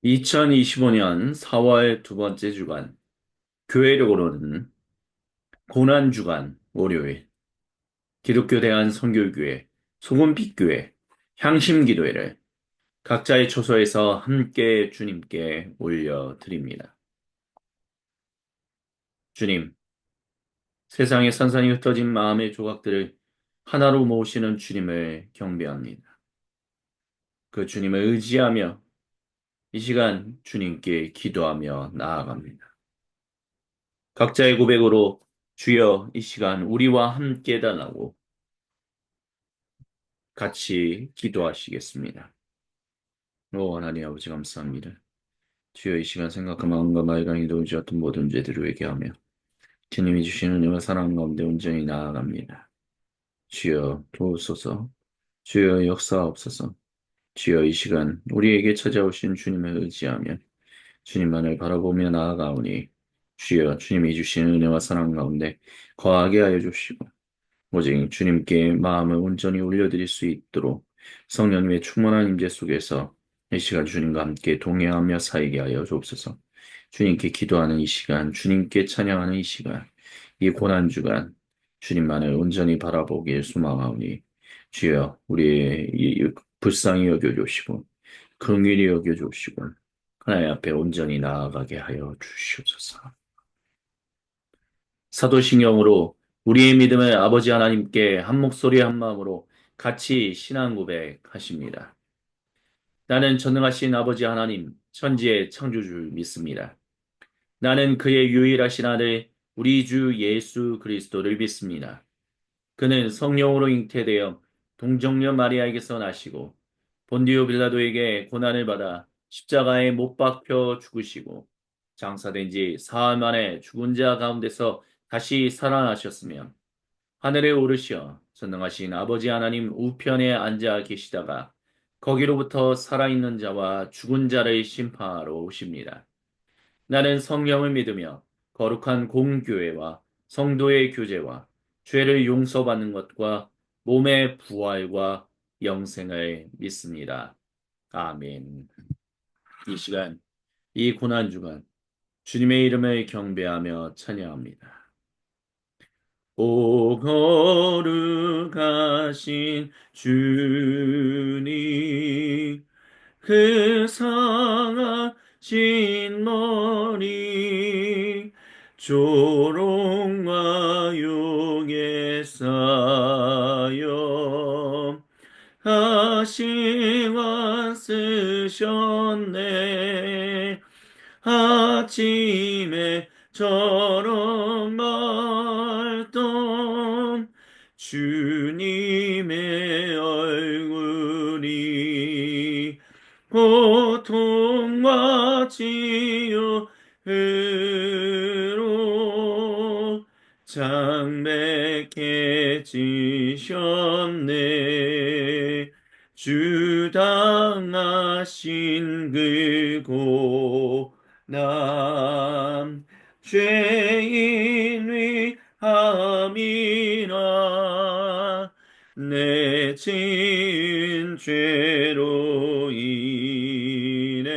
2025년 4월 두 번째 주간, 교회력으로는 고난주간, 월요일, 기독교 대한선교교회, 소금빛교회, 향심기도회를 각자의 초소에서 함께 주님께 올려드립니다. 주님, 세상에 산산이 흩어진 마음의 조각들을 하나로 모으시는 주님을 경배합니다. 그 주님을 의지하며 이 시간 주님께 기도하며 나아갑니다. 각자의 고백으로 주여 이 시간 우리와 함께 달라고 같이 기도하시겠습니다. 하나님 아버지 감사합니다. 주여 이 시간 생각과 마음과 말과 이도 주었던 모든 죄들을 회개하며 주님이 주시는 은혜와 사랑 가운데 온전히 나아갑니다. 주여 도우소서. 주여 역사하옵소서. 주여 이 시간 우리에게 찾아오신 주님을 의지하며 주님만을 바라보며 나아가오니 주여 주님이 주시는 은혜와 사랑 가운데 거하게 하여 주시고 오직 주님께 마음을 온전히 올려드릴 수 있도록 성령님의 충만한 임재 속에서 이 시간 주님과 함께 동행하며 살게 하여 주옵소서. 주님께 기도하는 이 시간, 주님께 찬양하는 이 시간, 이 고난주간 주님만을 온전히 바라보길 소망하오니 주여 우리의 이 불쌍히 여겨주시고 긍휼히 여겨주시고 하나님 앞에 온전히 나아가게 하여 주시옵소서. 사도신경으로 우리의 믿음을 아버지 하나님께 한 목소리 한 마음으로 같이 신앙 고백하십니다. 나는 전능하신 아버지 하나님, 천지의 창조주를 믿습니다. 나는 그의 유일하신 아들, 우리 주 예수 그리스도를 믿습니다. 그는 성령으로 잉태되어 동정녀 마리아에게서 나시고 본디오 빌라도에게 고난을 받아 십자가에 못 박혀 죽으시고 장사된 지 사흘 만에 죽은 자 가운데서 다시 살아나셨으며 하늘에 오르시어 전능하신 아버지 하나님 우편에 앉아 계시다가 거기로부터 살아있는 자와 죽은 자를 심판하러 오십니다. 나는 성령을 믿으며 거룩한 공교회와 성도의 교제와 죄를 용서받는 것과 몸의 부활과 영생을 믿습니다. 아멘. 이 시간, 이 고난주간 주님의 이름을 경배하며 찬양합니다. 오 거룩하신 주님 그 상하신 머리 조롱과 욕에 쌓여 하시와 쓰셨네 아침에 저런 말던 주님의 얼굴이 고통과 치유로 장백해지셨네 주 당하신 그 고난 죄인 위함이라 내 지은 죄로 인해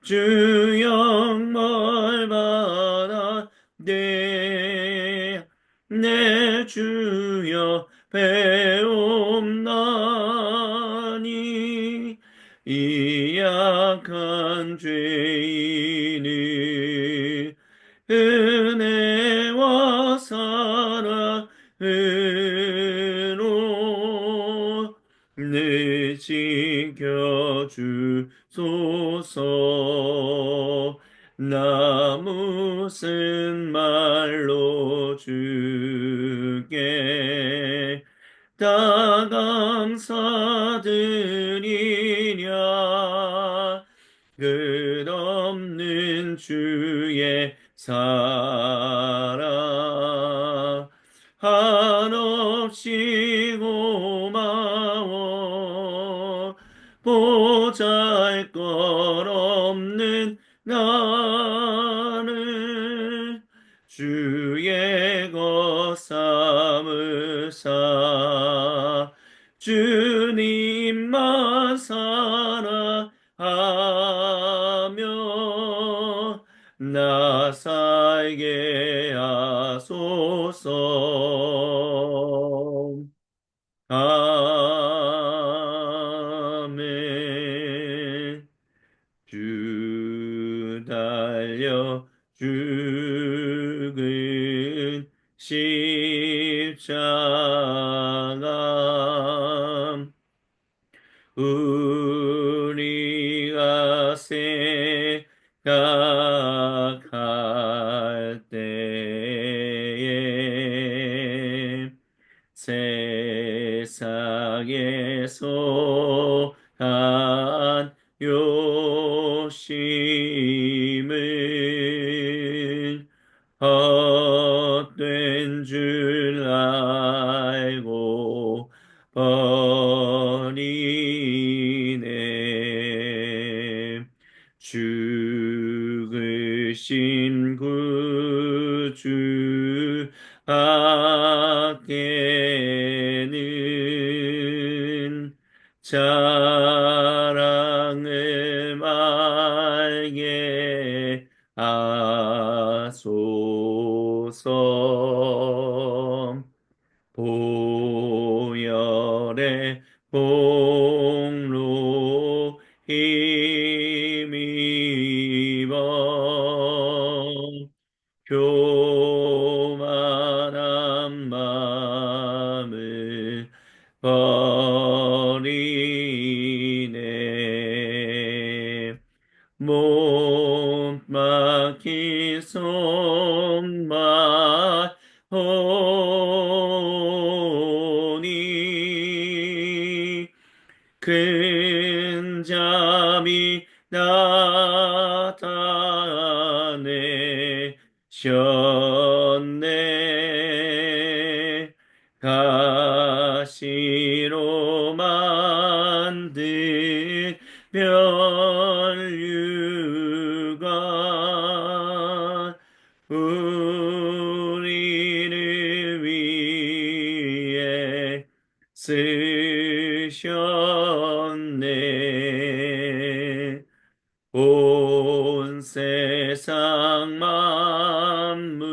주 영벌 받아 내 주여 배옵나니 이 약한 죄인을 은혜와 사랑으로 늘 지켜주소서 나 무슨 말로 주께 다 감사드리랴 끝없는 주의 사랑 한없이 고마워 보잘것없는 나를 주의 것 삼으사 주님만 사랑하리 살게 하소서. 아멘. 주 달려 죽은 십자가 우리가 생각할 때에 세상에서 한 욕심은 헛된 줄 알고 버리네. 죽으신 구주 밖에는 자랑을 말게 하소서. 보혈의 공로 힘입어 교만한 마음을 버리네. 못 막힌 손만 오니 큰 잠이 나타내셨네. 가시로 만든 면류관 우리를 위해 쓰셨네. 온 세상 만물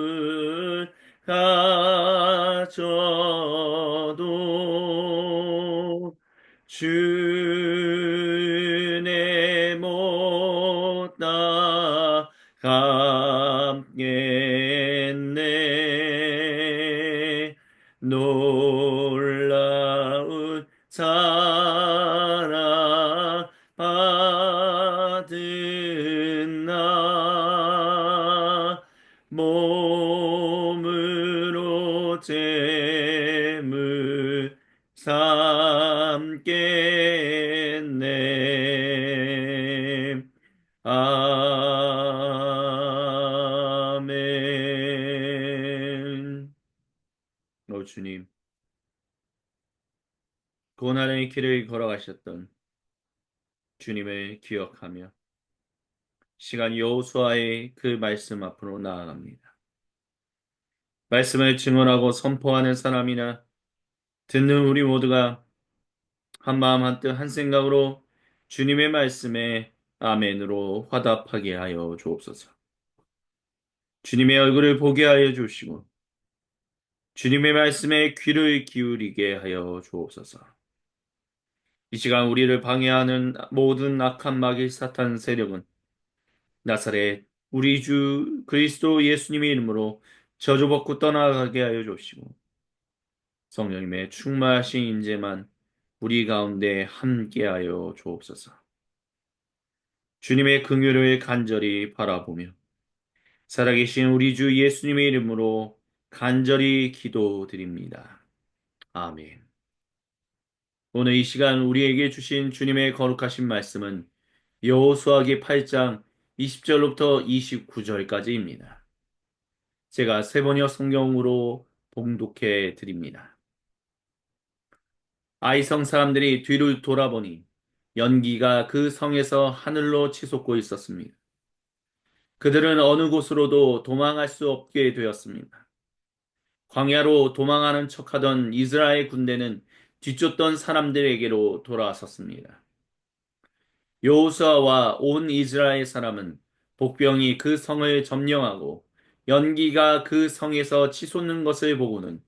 가져도 주내 못 나가겠네. 놀라운 사랑 받은 나 몸으로 재물 삼겠네. 아멘. 주님, 고난의 길을 걸어가셨던 주님을 기억하며 시간 여호수아의 그 말씀 앞으로 나아갑니다. 말씀을 증언하고 선포하는 사람이나 듣는 우리 모두가 한 마음 한뜻 한 생각으로 주님의 말씀에 아멘으로 화답하게 하여 주옵소서. 주님의 얼굴을 보게 하여 주시고 주님의 말씀에 귀를 기울이게 하여 주옵소서. 이 시간 우리를 방해하는 모든 악한 마귀 사탄 세력은 나사렛 우리 주 그리스도 예수님의 이름으로 저주받고 떠나가게 하여 주시고 성령님의 충만하신 인재만 우리 가운데 함께하여 주옵소서. 주님의 긍휼을 간절히 바라보며 살아계신 우리 주 예수님의 이름으로 간절히 기도드립니다. 아멘. 오늘 이 시간 우리에게 주신 주님의 거룩하신 말씀은 여호수아기 8장 20절로부터 29절까지입니다. 제가 세 번역 성경으로 봉독해 드립니다. 아이성 사람들이 뒤를 돌아보니 연기가 그 성에서 하늘로 치솟고 있었습니다. 그들은 어느 곳으로도 도망할 수 없게 되었습니다. 광야로 도망하는 척하던 이스라엘 군대는 뒤쫓던 사람들에게로 돌아섰습니다. 여호수아와 온 이스라엘 사람은 복병이 그 성을 점령하고 연기가 그 성에서 치솟는 것을 보고는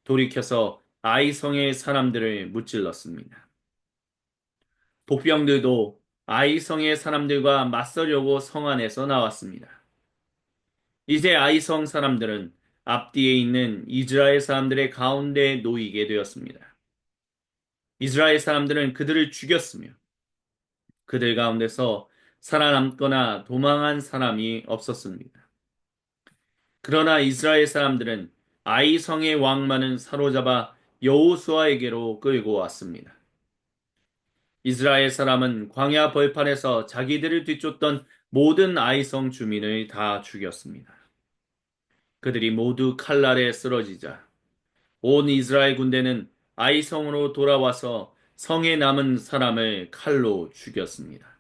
돌이켜서 아이 성의 사람들을 무찔렀습니다. 복병들도 아이 성의 사람들과 맞서려고 성 안에서 나왔습니다. 이제 아이 성 사람들은 앞뒤에 있는 이스라엘 사람들의 가운데 놓이게 되었습니다. 이스라엘 사람들은 그들을 죽였으며 그들 가운데서 살아남거나 도망한 사람이 없었습니다. 그러나 이스라엘 사람들은 아이 성의 왕만은 사로잡아 여호수아에게로 끌고 왔습니다. 이스라엘 사람은 광야 벌판에서 자기들을 뒤쫓던 모든 아이 성 주민을 다 죽였습니다. 그들이 모두 칼날에 쓰러지자 온 이스라엘 군대는 아이 성으로 돌아와서 성에 남은 사람을 칼로 죽였습니다.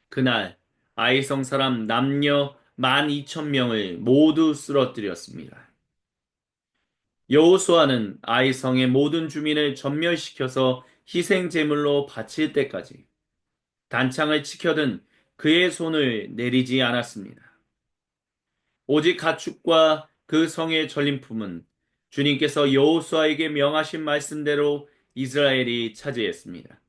그날 아이 성 사람 남녀 12,000명을 모두 쓰러뜨렸습니다. 여호수아는 아이 성의 모든 주민을 전멸시켜서 희생 제물로 바칠 때까지 단창을 치켜든 그의 손을 내리지 않았습니다. 오직 가축과 그 성의 전림품은 주님께서 여호수아에게 명하신 말씀대로 이스라엘이 차지했습니다.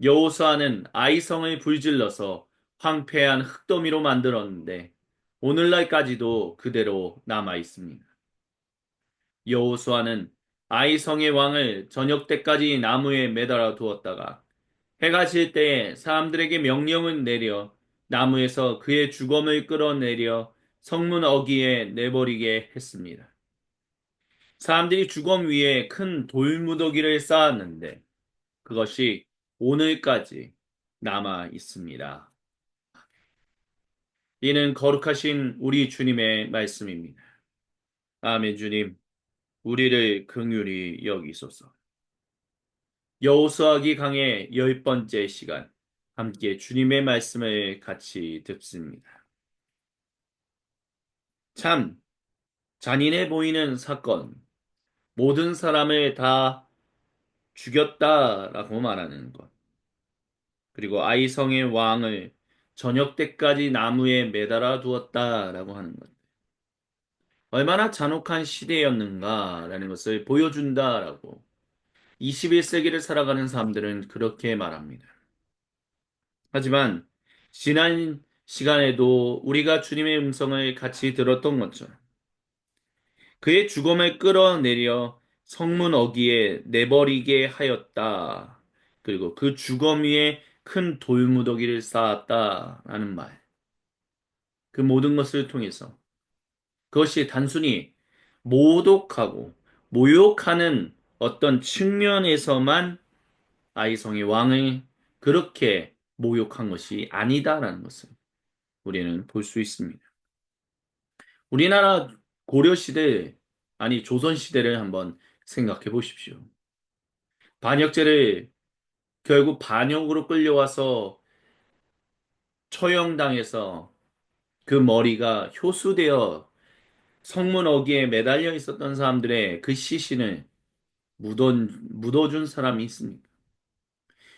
여호수아는 아이성을 불질러서 황폐한 흙더미로 만들었는데 오늘날까지도 그대로 남아 있습니다. 여호수아는 아이성의 왕을 저녁 때까지 나무에 매달아 두었다가 해가 질 때에 사람들에게 명령을 내려 나무에서 그의 주검을 끌어내려 성문 어귀에 내버리게 했습니다. 사람들이 주검 위에 큰 돌무더기를 쌓았는데 그것이 오늘까지 남아 있습니다. 이는 거룩하신 우리 주님의 말씀입니다. 아멘. 주님, 우리를 긍휼히 여기소서. 여호수아기 강의 10번째 시간, 함께 주님의 말씀을 같이 듣습니다. 참 잔인해 보이는 사건, 모든 사람을 다 죽였다라고 말하는 것, 그리고 아이성의 왕을 저녁 때까지 나무에 매달아 두었다라고 하는 것. 얼마나 잔혹한 시대였는가라는 것을 보여준다라고 21세기를 살아가는 사람들은 그렇게 말합니다. 하지만 지난 시간에도 우리가 주님의 음성을 같이 들었던 것처럼 그의 죽음을 끌어내려 성문 어귀에 내버리게 하였다. 그리고 그 주검 위에 큰 돌무더기를 쌓았다라는 말. 그 모든 것을 통해서 그것이 단순히 모독하고 모욕하는 어떤 측면에서만 아이성의 왕을 그렇게 모욕한 것이 아니다라는 것을 우리는 볼 수 있습니다. 우리나라 고려시대, 아니 조선시대를 한번 생각해 보십시오. 반역죄를 결국 반역으로 끌려와서 처형당해서 그 머리가 효수되어 성문 어귀에 매달려 있었던 사람들의 그 시신을 묻어준 사람이 있습니까?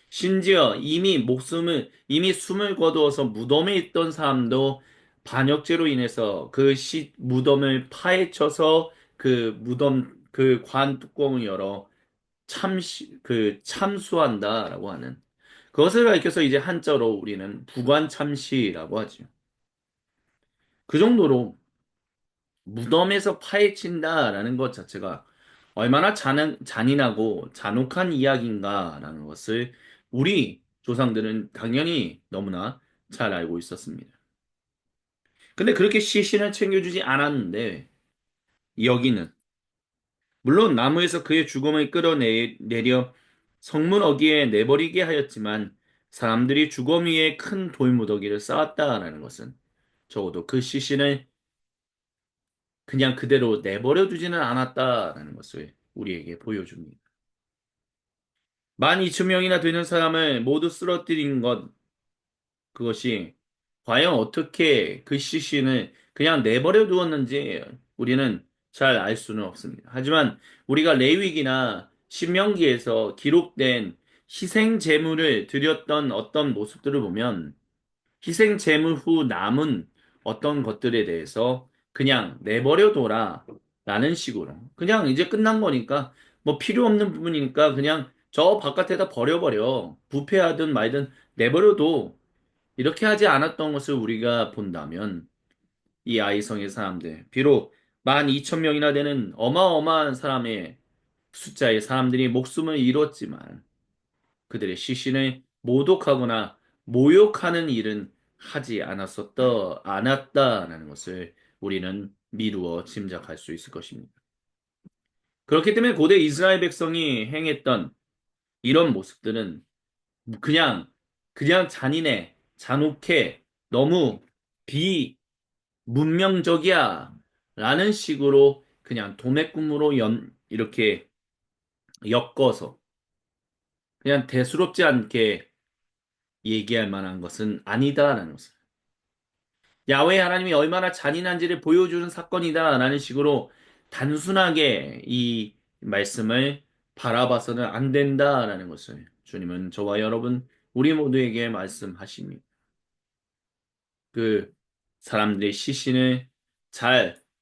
심지어 이미 숨을 거두어서 무덤에 있던 사람도 반역죄로 인해서 무덤을 파헤쳐서 그 무덤, 그 관 뚜껑을 열어 참수한다라고 하는 그것을 밝혀서 이제 한자로 우리는 부관참시라고 하죠. 그 정도로 무덤에서 파헤친다라는 것 자체가 얼마나 잔인하고 잔혹한 이야기인가라는 것을 우리 조상들은 당연히 너무나 잘 알고 있었습니다. 근데 그렇게 시신을 챙겨주지 않았는데 여기는 물론 나무에서 그의 죽음을 끌어내려 성문 어귀에 내버리게 하였지만 사람들이 주검 위에 큰 돌무더기를 쌓았다라는 것은 적어도 그 시신을 그냥 그대로 내버려 두지는 않았다라는 것을 우리에게 보여줍니다. 12,000명이나 되는 사람을 모두 쓰러뜨린 것, 그것이 과연 어떻게 그 시신을 그냥 내버려 두었는지 우리는 잘 알 수는 없습니다. 하지만 우리가 레위기나 신명기에서 기록된 희생 제물을 드렸던 어떤 모습들을 보면 희생 제물 후 남은 어떤 것들에 대해서 그냥 내버려둬라 라는 식으로 그냥 이제 끝난 거니까 뭐 필요 없는 부분이니까 그냥 저 바깥에다 버려버려 부패하든 말든 내버려둬 이렇게 하지 않았던 것을 우리가 본다면 이 아이성의 사람들 비록 12,000명이나 되는 어마어마한 사람의 숫자의 사람들이 목숨을 잃었지만 그들의 시신을 모독하거나 모욕하는 일은 하지 않았다라는 것을 우리는 미루어 짐작할 수 있을 것입니다. 그렇기 때문에 고대 이스라엘 백성이 행했던 이런 모습들은 그냥, 그냥 잔인해, 잔혹해, 너무 비문명적이야 라는 식으로 그냥 도매꿈으로 이렇게 엮어서 그냥 대수롭지 않게 얘기할 만한 것은 아니다라는 것을. 야훼 하나님이 얼마나 잔인한지를 보여주는 사건이다라는 식으로 단순하게 이 말씀을 바라봐서는 안 된다라는 것을 주님은 저와 여러분, 우리 모두에게 말씀하십니다. 그 사람들의 시신을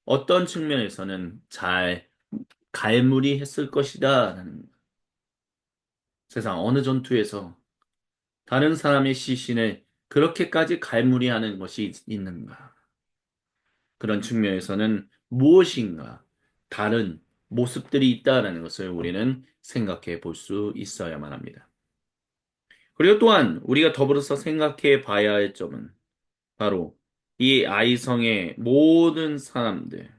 어떤 측면에서는 잘 갈무리했을 것이다라는 세상 어느 전투에서 다른 사람의 시신을 그렇게까지 갈무리하는 것이 있는가? 그런 측면에서는 무엇인가 다른 모습들이 있다라는 것을 우리는 생각해 볼 수 있어야만 합니다. 그리고 또한 우리가 더불어서 생각해 봐야 할 점은 바로 이 아이성의 모든 사람들,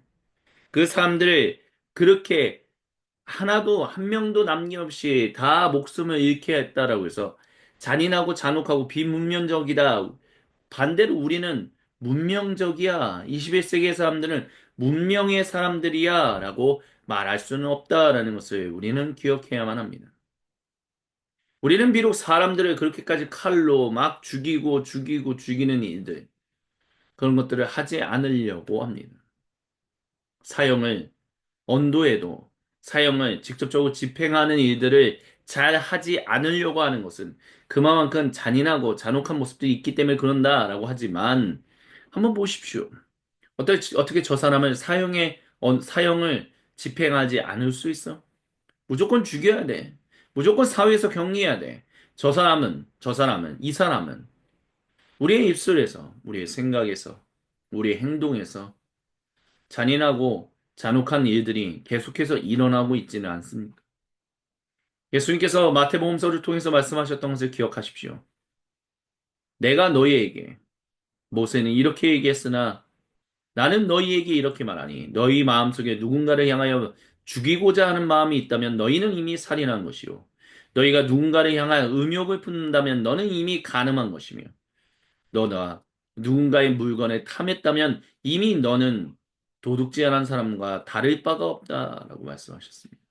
그 사람들을 그렇게 하나도 한 명도 남김없이 다 목숨을 잃게 했다라고 해서 잔인하고 잔혹하고 비문명적이다. 반대로 우리는 문명적이야. 21세기의 사람들은 문명의 사람들이야. 라고 말할 수는 없다라는 것을 우리는 기억해야만 합니다. 우리는 비록 사람들을 그렇게까지 칼로 막 죽이고 죽이는 일들, 그런 것들을 하지 않으려고 합니다. 사형을 언도에도 사형을 직접적으로 집행하는 일들을 잘 하지 않으려고 하는 것은 그만큼 잔인하고 잔혹한 모습들이 있기 때문에 그런다라고 하지만 한번 보십시오. 어떻게 저 사람을 사형을 집행하지 않을 수 있어? 무조건 죽여야 돼. 무조건 사회에서 격리해야 돼. 이 사람은 우리의 입술에서, 우리의 생각에서, 우리의 행동에서 잔인하고 잔혹한 일들이 계속해서 일어나고 있지는 않습니까? 예수님께서 마태복음서를 통해서 말씀하셨던 것을 기억하십시오. 내가 너희에게 모세는 이렇게 얘기했으나 나는 너희에게 이렇게 말하니 너희 마음속에 누군가를 향하여 죽이고자 하는 마음이 있다면 너희는 이미 살인한 것이요 너희가 누군가를 향하여 음욕을 품는다면 너는 이미 간음한 것이며 너나 누군가의 물건에 탐했다면 이미 너는 도둑질한 사람과 다를 바가 없다라고 말씀하셨습니다.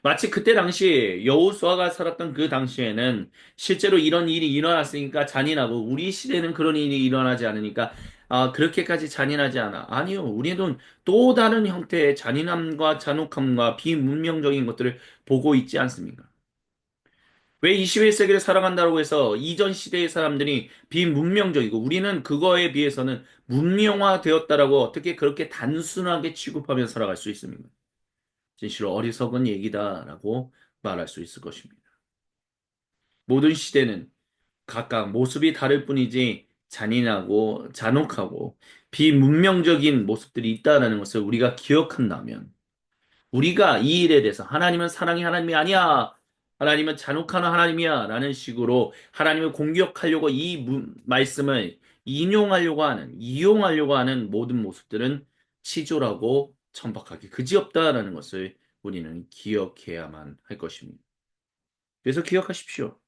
마치 그때 당시 여호수아가 살았던 그 당시에는 실제로 이런 일이 일어났으니까 잔인하고 우리 시대는 그런 일이 일어나지 않으니까 그렇게까지 잔인하지 않아. 아니요. 우리는 또 다른 형태의 잔인함과 잔혹함과 비문명적인 것들을 보고 있지 않습니까? 왜 21세기를 살아간다고 해서 이전 시대의 사람들이 비문명적이고 우리는 그거에 비해서는 문명화되었다라고 어떻게 그렇게 단순하게 취급하며 살아갈 수 있습니까? 진실로 어리석은 얘기다라고 말할 수 있을 것입니다. 모든 시대는 각각 모습이 다를 뿐이지 잔인하고 잔혹하고 비문명적인 모습들이 있다라는 것을 우리가 기억한다면 우리가 이 일에 대해서 하나님은 사랑의 하나님이 아니야. 하나님은 잔혹한 하나님이야. 라는 식으로 하나님을 공격하려고 말씀을 이용하려고 하는 모든 모습들은 치졸하고 천박하게 그지없다라는 것을 우리는 기억해야만 할 것입니다. 그래서 기억하십시오.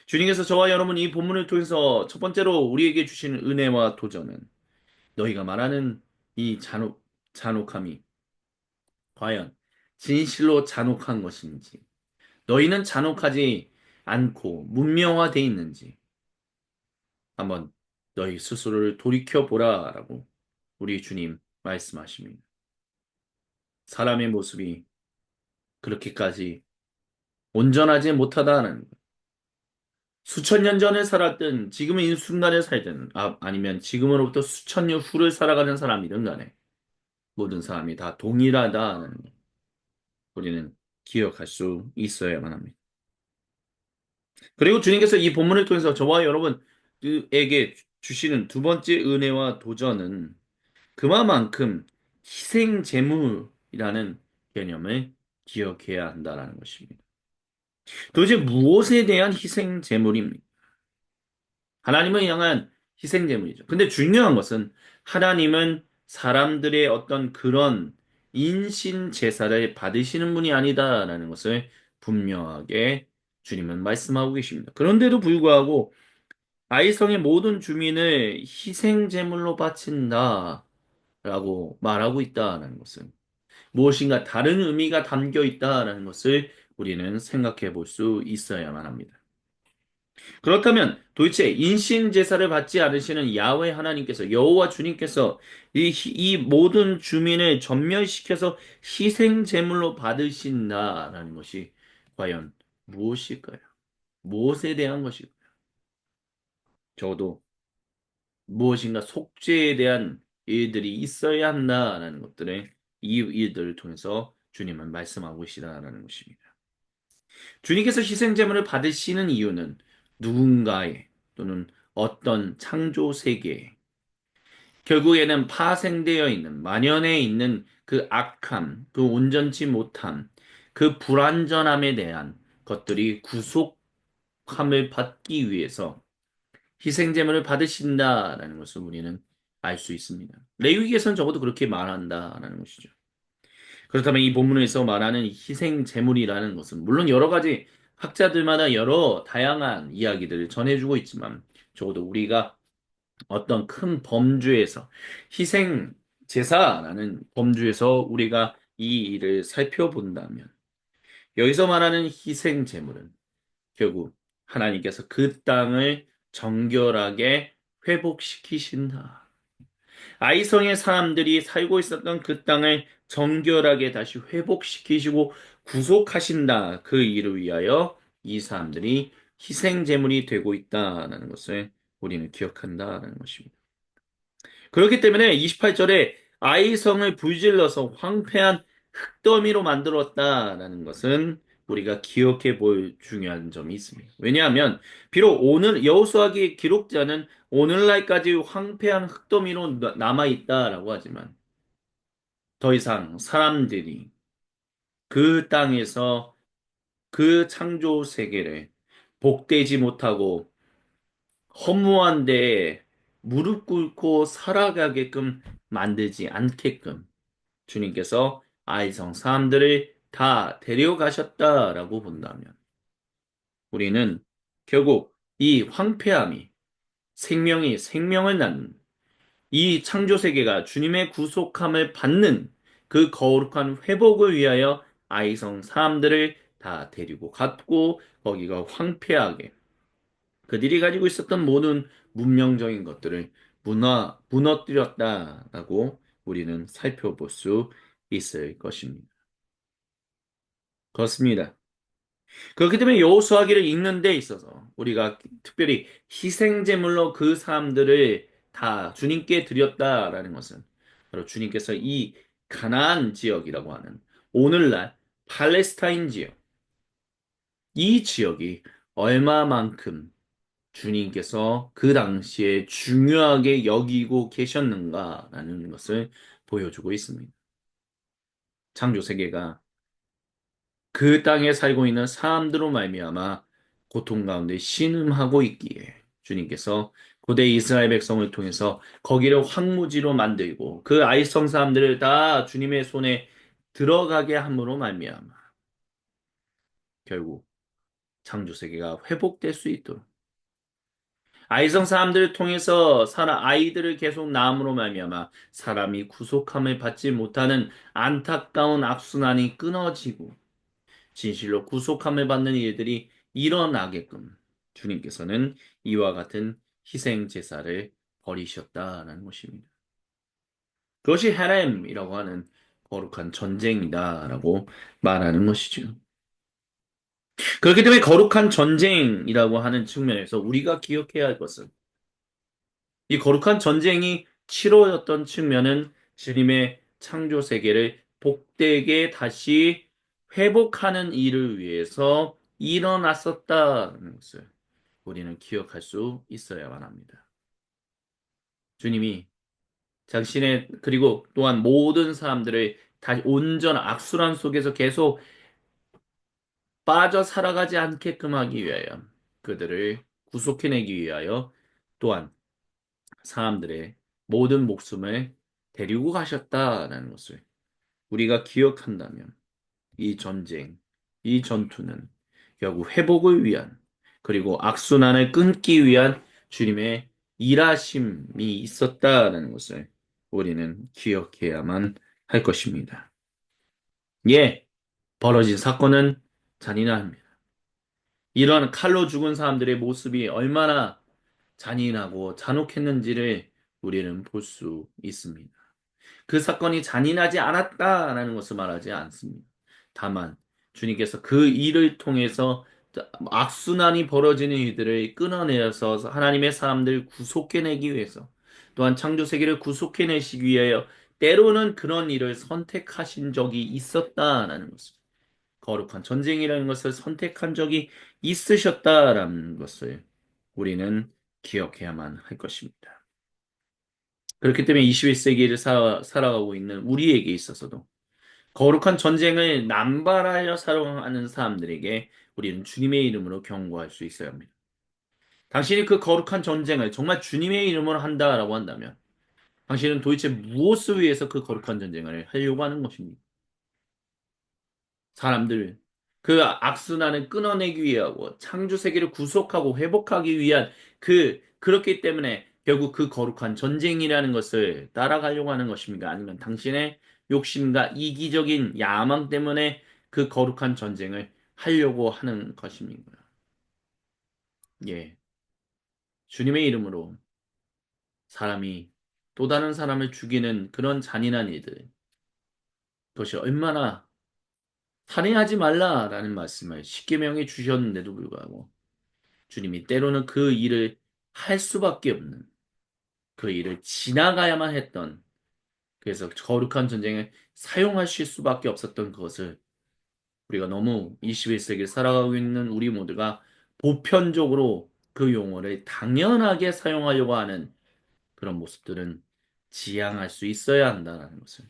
주님께서 저와 여러분 이 본문을 통해서 첫 번째로 우리에게 주시는 은혜와 도전은 너희가 말하는 이 잔혹함이 과연 진실로 잔혹한 것인지, 너희는 잔혹하지 않고 문명화되어 있는지 한번 너희 스스로를 돌이켜 보라라고 우리 주님 말씀하십니다. 사람의 모습이 그렇게까지 온전하지 못하다는 것. 수천 년 전에 살았든 지금의 이 순간에 살든 아니면 지금으로부터 수천 년 후를 살아가는 사람이든 간에 모든 사람이 다 동일하다는 걸 우리는 기억할 수 있어야만 합니다. 그리고 주님께서 이 본문을 통해서 저와 여러분에게 주시는 두 번째 은혜와 도전은 그만큼 희생 제물이라는 개념을 기억해야 한다라는 것입니다. 도대체 무엇에 대한 희생 제물입니까? 하나님을 향한 희생 제물이죠. 근데 중요한 것은 하나님은 사람들의 어떤 그런 인신 제사를 받으시는 분이 아니다라는 것을 분명하게 주님은 말씀하고 계십니다. 그런데도 불구하고 아이성의 모든 주민을 희생 제물로 바친다라고 말하고 있다는 것은 무엇인가 다른 의미가 담겨 있다라는 것을 우리는 생각해 볼 수 있어야만 합니다. 그렇다면 도대체 인신 제사를 받지 않으시는 야훼 하나님께서 여호와 주님께서 이 모든 주민을 전멸시켜서 희생 제물로 받으신다라는 것이 과연 무엇일까요? 무엇에 대한 것일까요? 저도 무엇인가 속죄에 대한 일들이 있어야 한다라는 것들을 이 일들을 통해서 주님은 말씀하고 계시다라는 것입니다. 주님께서 희생제물을 받으시는 이유는 누군가의 또는 어떤 창조 세계에 결국에는 파생되어 있는 만연해 있는 그 악함, 그 온전치 못함, 그 불완전함에 대한 것들이 구속함을 받기 위해서 희생제물을 받으신다라는 것을 우리는 알 수 있습니다. 레위기에서는 적어도 그렇게 말한다라는 것이죠. 그렇다면 이 본문에서 말하는 희생 제물이라는 것은 물론 여러 가지 학자들마다 여러 다양한 이야기들을 전해주고 있지만 적어도 우리가 어떤 큰 범주에서 희생 제사라는 범주에서 우리가 이 일을 살펴본다면 여기서 말하는 희생 제물은 결국 하나님께서 그 땅을 정결하게 회복시키신다. 아이성의 사람들이 살고 있었던 그 땅을 정결하게 다시 회복시키시고 구속하신다. 그 일을 위하여 이 사람들이 희생 제물이 되고 있다는 것을 우리는 기억한다는 것입니다. 그렇기 때문에 28절에 아이성을 불질러서 황폐한 흙더미로 만들었다라는 것은 우리가 기억해 볼 중요한 점이 있습니다. 왜냐하면 비록 오늘 여호수아기 기록자는 오늘날까지 황폐한 흙더미로 남아 있다라고 하지만 더 이상 사람들이 그 땅에서 그 창조 세계를 복되지 못하고 허무한 데에 무릎 꿇고 살아가게끔 만들지 않게끔 주님께서 아이성 사람들을 다 데려가셨다라고 본다면 우리는 결국 이 황폐함이 생명이 생명을 낳는 이 창조 세계가 주님의 구속함을 받는 그 거룩한 회복을 위하여 아이성 사람들을 다 데리고 갔고 거기가 황폐하게 그들이 가지고 있었던 모든 문명적인 것들을 무너뜨렸다라고 우리는 살펴볼 수 있을 것입니다. 그렇습니다. 그렇기 때문에 여호수아기를 읽는 데 있어서 우리가 특별히 희생제물로 그 사람들을 다 주님께 드렸다라는 것은 바로 주님께서 이 가나안 지역이라고 하는 오늘날 팔레스타인 지역, 이 지역이 얼마만큼 주님께서 그 당시에 중요하게 여기고 계셨는가라는 것을 보여주고 있습니다. 창조 세계가 그 땅에 살고 있는 사람들로 말미암아 고통 가운데 신음하고 있기에 주님께서 고대 이스라엘 백성을 통해서 거기를 황무지로 만들고 그 아이성 사람들을 다 주님의 손에 들어가게 함으로 말미암아 결국 창조 세계가 회복될 수 있도록 아이성 사람들을 통해서 아이들을 계속 낳음으로 말미암아 사람이 구속함을 받지 못하는 안타까운 악순환이 끊어지고 진실로 구속함을 받는 일들이 일어나게끔 주님께서는 이와 같은 희생 제사를 벌이셨다라는 것입니다. 그것이 헤렘이라고 하는 거룩한 전쟁이다라고 말하는 것이죠. 그렇기 때문에 거룩한 전쟁이라고 하는 측면에서 우리가 기억해야 할 것은 이 거룩한 전쟁이 치러졌던 측면은 주님의 창조 세계를 복되게 다시 회복하는 일을 위해서 일어났었다는 것을 우리는 기억할 수 있어야만 합니다. 주님이 당신의 그리고 또한 모든 사람들을 다시 온전한 악순환 속에서 계속 빠져 살아가지 않게끔 하기 위하여 그들을 구속해내기 위하여 또한 사람들의 모든 목숨을 데리고 가셨다라는 것을 우리가 기억한다면 이 전쟁, 이 전투는 결국 회복을 위한 그리고 악순환을 끊기 위한 주님의 일하심이 있었다라는 것을 우리는 기억해야만 할 것입니다. 예, 벌어진 사건은 잔인합니다. 이러한 칼로 죽은 사람들의 모습이 얼마나 잔인하고 잔혹했는지를 우리는 볼 수 있습니다. 그 사건이 잔인하지 않았다라는 것을 말하지 않습니다. 다만 주님께서 그 일을 통해서 악순환이 벌어지는 이들을 끊어내어서 하나님의 사람들을 구속해내기 위해서 또한 창조 세계를 구속해내시기 위하여 때로는 그런 일을 선택하신 적이 있었다라는 것을 거룩한 전쟁이라는 것을 선택한 적이 있으셨다라는 것을 우리는 기억해야만 할 것입니다. 그렇기 때문에 21세기를 살아가고 있는 우리에게 있어서도 거룩한 전쟁을 남발하여 사용하는 사람들에게 우리는 주님의 이름으로 경고할 수 있어야 합니다. 당신이 그 거룩한 전쟁을 정말 주님의 이름으로 한다라고 한다면 당신은 도대체 무엇을 위해서 그 거룩한 전쟁을 하려고 하는 것입니까? 사람들 그 악순환을 끊어내기 위하고 창조 세계를 구속하고 회복하기 위한 그렇기 때문에 결국 그 거룩한 전쟁이라는 것을 따라가려고 하는 것입니까? 아니면 당신의 욕심과 이기적인 야망 때문에 그 거룩한 전쟁을 하려고 하는 것입니까? 예. 주님의 이름으로 사람이 또 다른 사람을 죽이는 그런 잔인한 일들. 그것이 얼마나 살인하지 말라라는 말씀을 십계명에 주셨는데도 불구하고 주님이 때로는 그 일을 할 수밖에 없는 그 일을 지나가야만 했던 그래서 거룩한 전쟁에 사용하실 수밖에 없었던 그것을 우리가 너무 21세기를 살아가고 있는 우리 모두가 보편적으로 그 용어를 당연하게 사용하려고 하는 그런 모습들은 지양할 수 있어야 한다는 것을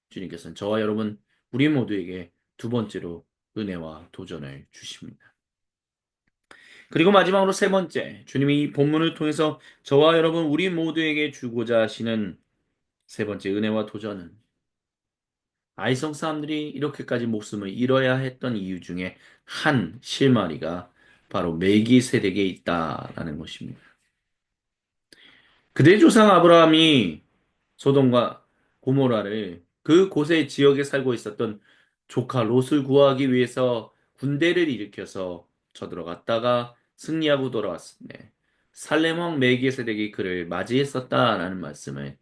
주님께서는 저와 여러분 우리 모두에게 두 번째로 은혜와 도전을 주십니다. 그리고 마지막으로 세 번째, 주님이 이 본문을 통해서 저와 여러분 우리 모두에게 주고자 하시는 세 번째 은혜와 도전은 아이성 사람들이 이렇게까지 목숨을 잃어야 했던 이유 중에 한 실마리가 바로 멜기세덱에 있다라는 것입니다. 그들의 조상 아브라함이 소돔과 고모라를 그곳의 지역에 살고 있었던 조카 롯을 구하기 위해서 군대를 일으켜서 쳐들어갔다가 승리하고 돌아왔을 때 살렘 왕 멜기세덱이 그를 맞이했었다라는 말씀을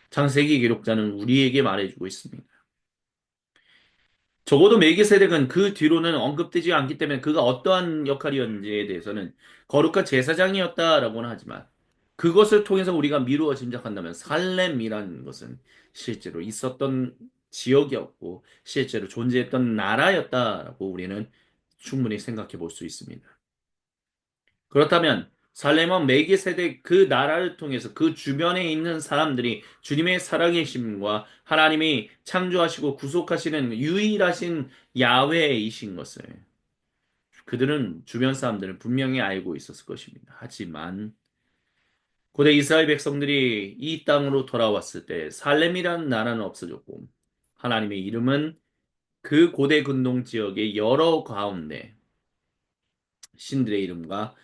창세기 기록자는 우리에게 말해주고 있습니다. 적어도 멜기세덱은 그 뒤로는 언급되지 않기 때문에 그가 어떠한 역할이었는지에 대해서는 거룩한 제사장이었다라고는 하지만 그것을 통해서 우리가 미루어 짐작한다면 살렘이라는 것은 실제로 있었던 지역이었고 실제로 존재했던 나라였다라고 우리는 충분히 생각해 볼 수 있습니다. 그렇다면 살렘은 멜기세덱 그 나라를 통해서 그 주변에 있는 사람들이 주님의 살아계심과 하나님이 창조하시고 구속하시는 유일하신 야훼이신 것을 그들은 주변 사람들은 분명히 알고 있었을 것입니다. 하지만 고대 이스라엘 백성들이 이 땅으로 돌아왔을 때 살렘이라는 나라는 없어졌고 하나님의 이름은 그 고대 근동 지역의 여러 가운데 신들의 이름과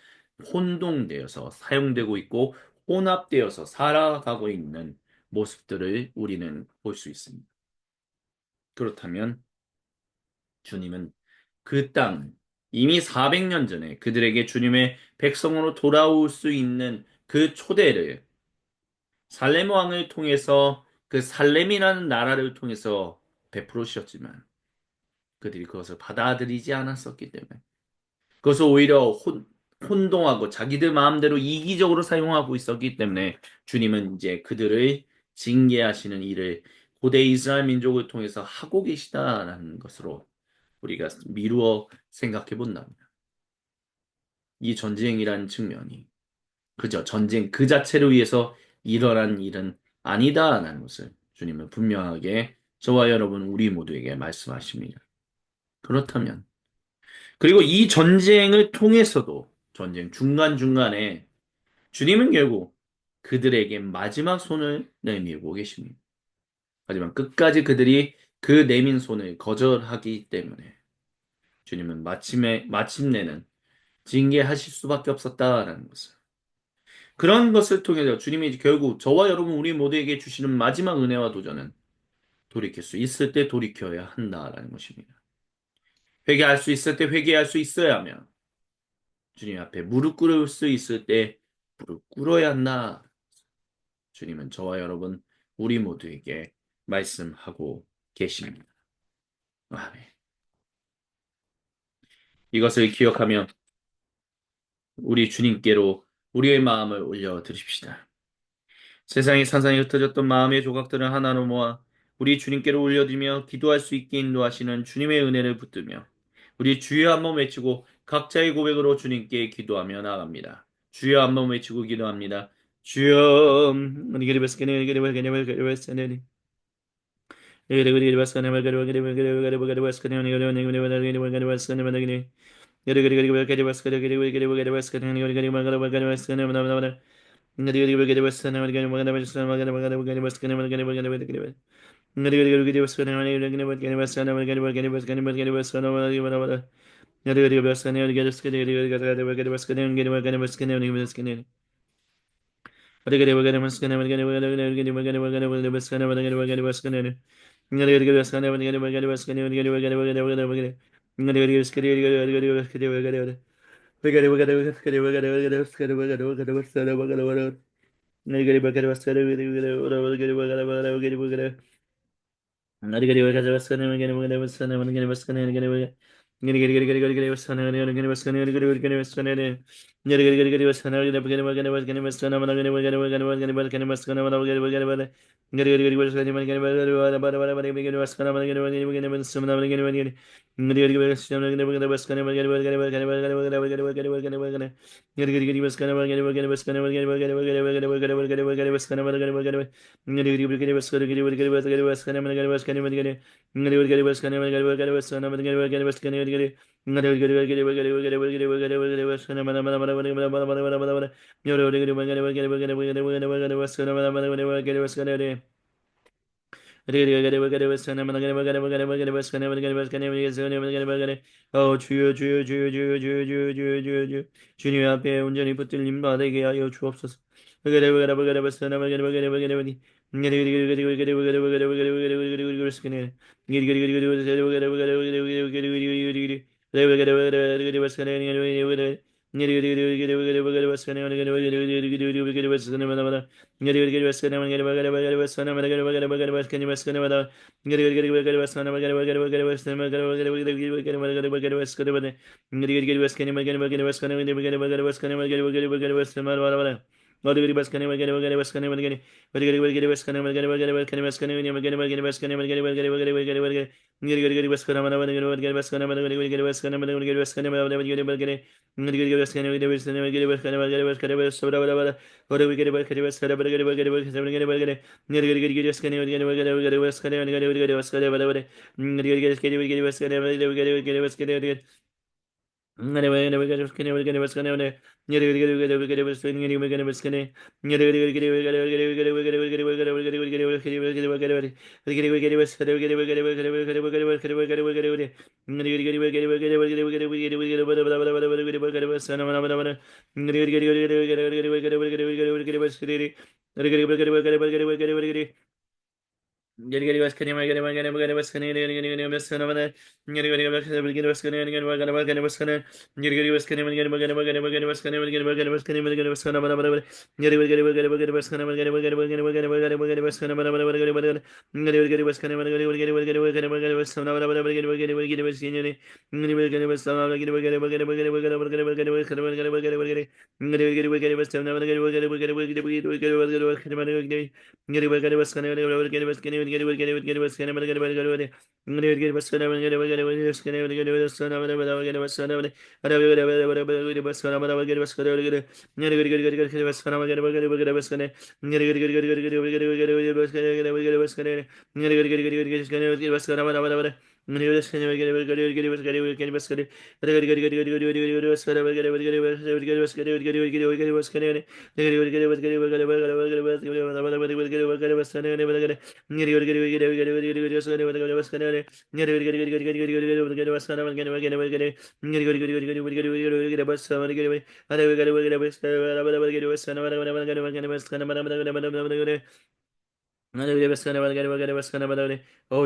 혼동되어서 사용되고 있고 혼합되어서 살아가고 있는 모습들을 우리는 볼 수 있습니다. 그렇다면 주님은 그 땅, 이미 400년 전에 그들에게 주님의 백성으로 돌아올 수 있는 그 초대를 살렘 왕을 통해서 그 살렘이라는 나라를 통해서 베풀어 주셨지만 그들이 그것을 받아들이지 않았었기 때문에 그것을 오히려 혼동하고 자기들 마음대로 이기적으로 사용하고 있었기 때문에 주님은 이제 그들을 징계하시는 일을 고대 이스라엘 민족을 통해서 하고 계시다라는 것으로 우리가 미루어 생각해 본답니다. 이 전쟁이라는 측면이 그저 전쟁 그 자체를 위해서 일어난 일은 아니다라는 것을 주님은 분명하게 저와 여러분 우리 모두에게 말씀하십니다. 그렇다면 그리고 이 전쟁을 통해서도 전쟁 중간중간에 주님은 결국 그들에게 마지막 손을 내밀고 계십니다. 하지만 끝까지 그들이 그 내민 손을 거절하기 때문에 주님은 마침내는 징계하실 수밖에 없었다라는 것을. 그런 것을 통해서 주님이 결국 저와 여러분 우리 모두에게 주시는 마지막 은혜와 도전은 돌이킬 수 있을 때 돌이켜야 한다라는 것입니다. 회개할 수 있을 때 회개할 수 있어야 하며 주님 앞에 무릎 꿇을 수 있을 때 무릎 꿇어야 한다. 주님은 저와 여러분 우리 모두에게 말씀하고 계십니다. 아멘. 이것을 기억하며 우리 주님께로 우리의 마음을 올려 드립시다. 세상에 산산이 흩어졌던 마음의 조각들을 하나로 모아 우리 주님께로 올려드리며 기도할 수 있게 인도하시는 주님의 은혜를 붙들며 우리 주여 한번 외치고 각자의 고백으로 주님께 기도하며 나갑니다. 주여 한번 외치고 기도합니다. 주여 주여 주여 주여 주여 주여 주여 주여 주여 주여 주님 앞에 온전히 붙들림 받게 하여 주옵소서.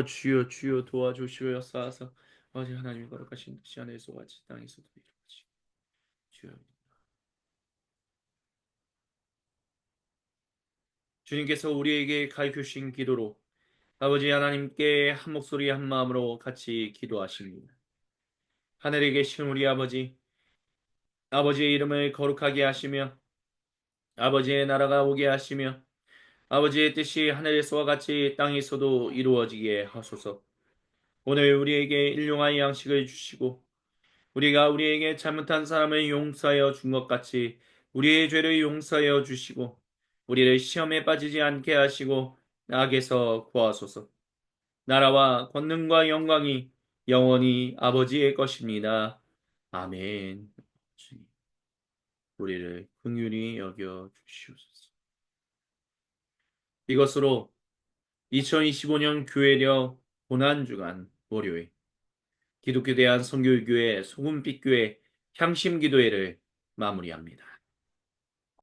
주여, 주여 도와주시옵소서. 어제 하나님의 거룩하신 뜻이 하늘에서 같이 땅에서도 이루어지고. 주여. 주님께서 우리에게 가르쳐 주신 기도로 아버지 하나님께 한 목소리 한 마음으로 같이 기도하십니다. 하늘에 계신 우리 아버지, 아버지의 이름을 거룩하게 하시며 아버지의 나라가 오게 하시며 아버지의 뜻이 하늘에서와 같이 땅에서도 이루어지게 하소서. 오늘 우리에게 일용할 양식을 주시고 우리가 우리에게 잘못한 사람을 용서하여 준 것 같이 우리의 죄를 용서하여 주시고 우리를 시험에 빠지지 않게 하시고 악에서 구하소서. 나라와 권능과 영광이 영원히 아버지의 것입니다. 아멘. 주님, 우리를 긍휼히 여겨 주시옵소서. 이것으로 2025년 교회력 고난주간 월요일 기독교 대한 선교교회 소금빛교회 향심기도회를 마무리합니다.